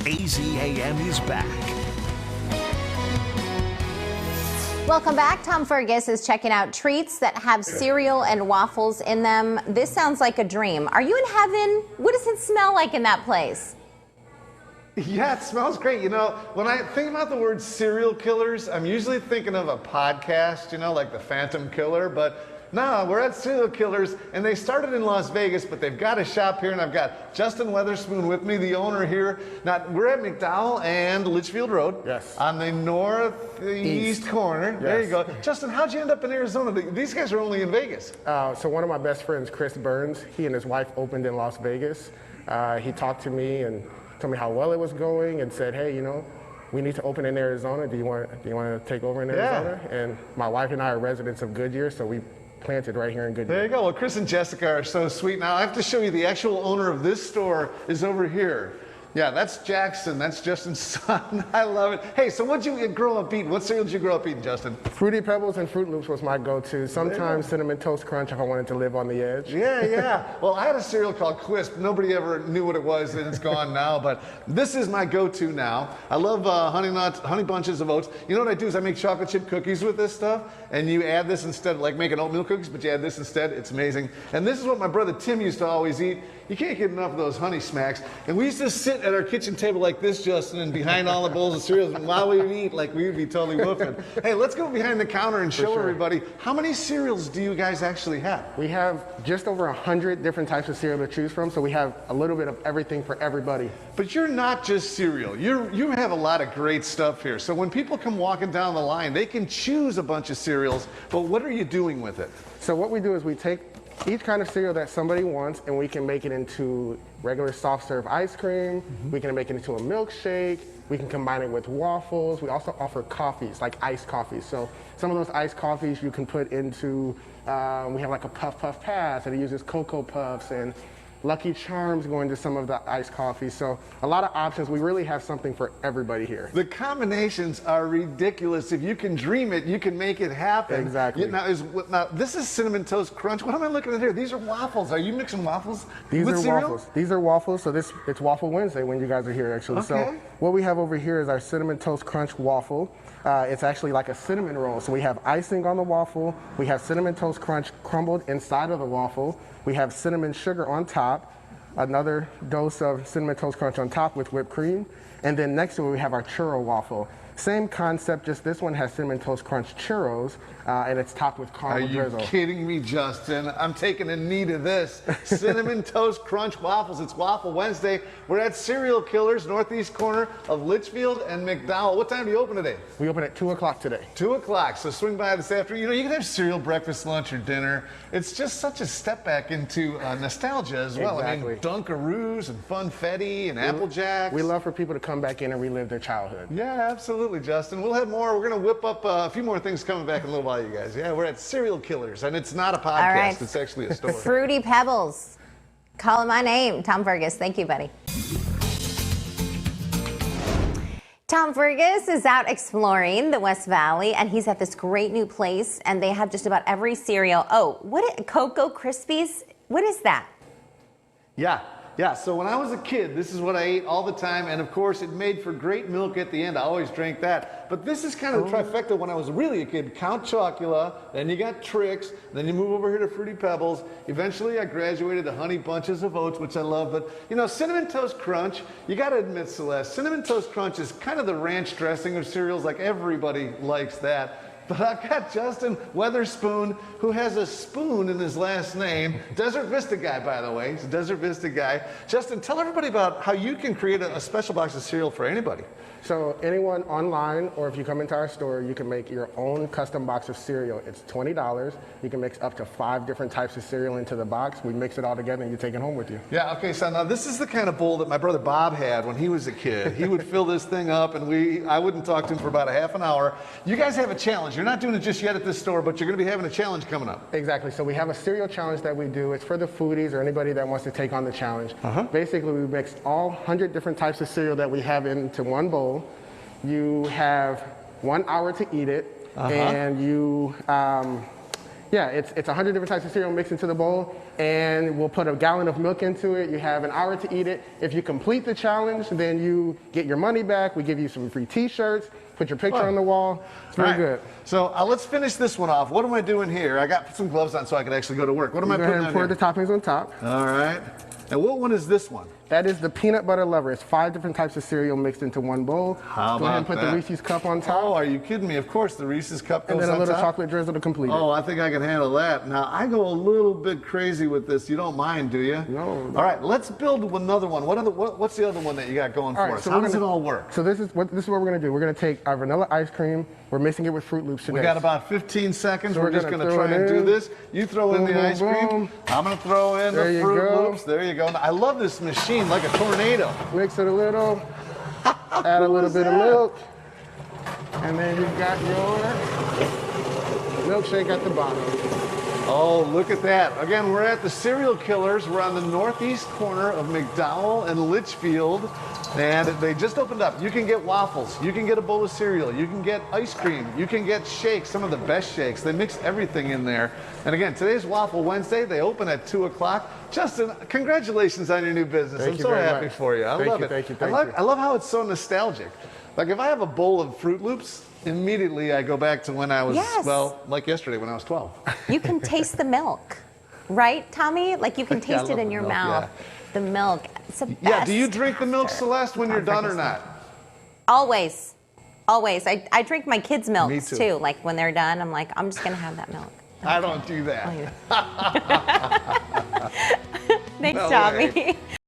AZAM is back. Welcome back. Tom Fergus is checking out treats that have cereal and waffles in them. This sounds like a dream. Are you in heaven? What does it smell like in that place? Yeah, it smells great. You know, when I think about the word serial killers, I'm usually thinking of a podcast, you know, like the Phantom Killer, but no, we're at Serial Killerz, and they started in Las Vegas, but they've got a shop here, and I've got Justin Weatherspoon with me, the owner here. Now, we're at McDowell and Litchfield Road. Yes. On the northeast corner. Yes. There you go. Justin, how'd you end up in Arizona? These guys are only in Vegas. So one of my best friends, Chris Burns, he and his wife opened in Las Vegas. He talked to me and told me how well it was going and said, hey, you know, we need to open in Arizona. Do you want to take over in Arizona? Yeah. And my wife and I are residents of Goodyear, so we planted right here in Goodyear. There you go. Well, Chris and Jessica are so sweet. Now, I have to show you the actual owner of this store is over here. Yeah, that's Jackson. That's Justin's son. I love it. Hey, so what'd you grow up eating? What cereal did you grow up eating, Justin? Fruity Pebbles and Fruit Loops was my go-to. Sometimes Cinnamon Toast Crunch if I wanted to live on the edge. Yeah. Well, I had a cereal called Quisp. Nobody ever knew what it was, and it's gone now. But this is my go-to now. I love honey bunches of oats. You know what I do is I make chocolate chip cookies with this stuff, and you add this instead, like making oatmeal cookies, but you add this instead. It's amazing. And this is what my brother Tim used to always eat. You can't get enough of those Honey Smacks. And we used to sit at our kitchen table like this, Justin, and behind all the bowls of cereals, and while we would eat, like we would be totally woofing. Hey, let's go behind the counter and show everybody, how many cereals do you guys actually have? We have just over 100 different types of cereal to choose from, so we have a little bit of everything for everybody. But you're not just cereal. You have a lot of great stuff here. So when people come walking down the line, they can choose a bunch of cereals, but what are you doing with it? So what we do is we take each kind of cereal that somebody wants, and we can make it into regular soft serve ice cream. We can make it into a milkshake. We can combine it with waffles. We also offer coffees, like iced coffees. So some of those iced coffees you can put into, we have like a Puff Puff Pass, and it uses Cocoa Puffs, and Lucky Charms go into some of the iced coffees. So a lot of options. We really have something for everybody here. The combinations are ridiculous. If you can dream it, you can make it happen. Exactly. Now, this is Cinnamon Toast Crunch. What am I looking at here? These are waffles. Are you mixing waffles These with are cereal? waffles. These are waffles. So it's Waffle Wednesday when you guys are here, actually. Okay. So what we have over here is our Cinnamon Toast Crunch waffle. It's actually like a cinnamon roll. So we have icing on the waffle. We have Cinnamon Toast Crunch crumbled inside of the waffle. We have cinnamon sugar on top. Another dose of Cinnamon Toast Crunch on top with whipped cream. And then next to it, we have our churro waffle. Same concept, just this one has Cinnamon Toast Crunch churros, and it's topped with caramel drizzle. Are you kidding me, Justin? I'm taking a knee to this. Cinnamon Toast Crunch waffles. It's Waffle Wednesday. We're at Serial Killerz, northeast corner of Litchfield and McDowell. What time do you open today? We open at 2 o'clock today. 2 o'clock, so swing by this afternoon. You know, you can have cereal, breakfast, lunch, or dinner. It's just such a step back into nostalgia as well. Exactly. I mean, Dunkaroos and Funfetti and Apple Jacks. We love for people to come back in and relive their childhood. Yeah, absolutely, Justin. We'll have more. We're going to whip up a few more things coming back in a little while, you guys. Yeah, we're at Serial Killerz, and it's not a podcast. All right. It's actually a store. Fruity Pebbles. Calling my name. Tom Fergus. Thank you, buddy. Tom Fergus is out exploring the West Valley, and he's at this great new place, and they have just about every cereal. Oh, Cocoa Krispies? What is that? Yeah, so when I was a kid, this is what I ate all the time, and of course, it made for great milk at the end. I always drank that. But this is kind of the trifecta when I was really a kid. Count Chocula, then you got Trix, then you move over here to Fruity Pebbles. Eventually, I graduated to Honey Bunches of Oats, which I love. But, you know, Cinnamon Toast Crunch, you got to admit, Celeste, Cinnamon Toast Crunch is kind of the ranch dressing of cereals. Like, everybody likes that. But I've got Justin Weatherspoon, who has a spoon in his last name. Desert Vista guy, by the way. He's a Desert Vista guy. Justin, tell everybody about how you can create a special box of cereal for anybody. So anyone online, or if you come into our store, you can make your own custom box of cereal. It's $20. You can mix up to 5 different types of cereal into the box. We mix it all together and you take it home with you. Yeah, okay, so now this is the kind of bowl that my brother Bob had when he was a kid. He would fill this thing up, and I wouldn't talk to him for about a half an hour. You guys have a challenge. You're not doing it just yet at this store, but you're going to be having a challenge coming up. Exactly. So we have a cereal challenge that we do. It's for the foodies or anybody that wants to take on the challenge. Basically, we mix all 100 different types of cereal that we have into one bowl. You have 1 hour to eat it, and you Yeah, it's 100 different types of cereal mixed into the bowl, and we'll put a gallon of milk into it. You have an hour to eat it. If you complete the challenge, then you get your money back. We give you some free t-shirts, put your picture on the wall. It's very good. So let's finish this one off. What am I doing here? I got some gloves on so I can actually go to work. What am I Go putting ahead on and pour here? the toppings on top. All right. And what one is this one? That is the peanut butter lover. It's 5 different types of cereal mixed into one bowl. How Go ahead and about put that? the Reese's cup on top. Oh, are you kidding me? Of course, the Reese's cup goes And then a on little top. chocolate drizzle to complete it. Oh, I think I can handle that. Now, I go a little bit crazy with this. You don't mind, do you? No. All right, let's build another one. What's the other one that you got going for us? How does it all work? So this is what we're going to do. We're going to take our vanilla ice cream. We're mixing it with Fruit Loops today. We got about 15 seconds. So we're we're just gonna going to throw try it and do in. this. You throw in Boom, the boom, ice cream. boom. I'm going to throw in There the you Fruit go. Loops. There you go. I love this machine, like a tornado. Mix it a little. Add a little bit of milk. And then you've got your milkshake at the bottom. Oh, look at that. Again, we're at the Cereal Killerz. We're on the northeast corner of McDowell and Litchfield. And they just opened up. You can get waffles. You can get a bowl of cereal. You can get ice cream. You can get shakes, some of the best shakes. They mix everything in there. And again, today's Waffle Wednesday. They open at 2 o'clock. Justin, congratulations on your new business. Thank I'm you so very happy much. for you. I love it. Thank you. I love how it's so nostalgic. Like if I have a bowl of Fruit Loops, immediately I go back to when I was, Yes. well, like yesterday when I was 12. You can taste the milk, right, Tommy? Like you can Yeah, I taste it love in the your milk, mouth. yeah. The milk. It's the best. Yeah, do you drink the milk, Celeste, when you're done or not? Always. Always. I drink my kids' milks Me too. Like when they're done, I'm like, I'm just going to have that milk. I don't do that. Thanks, No Tommy. way.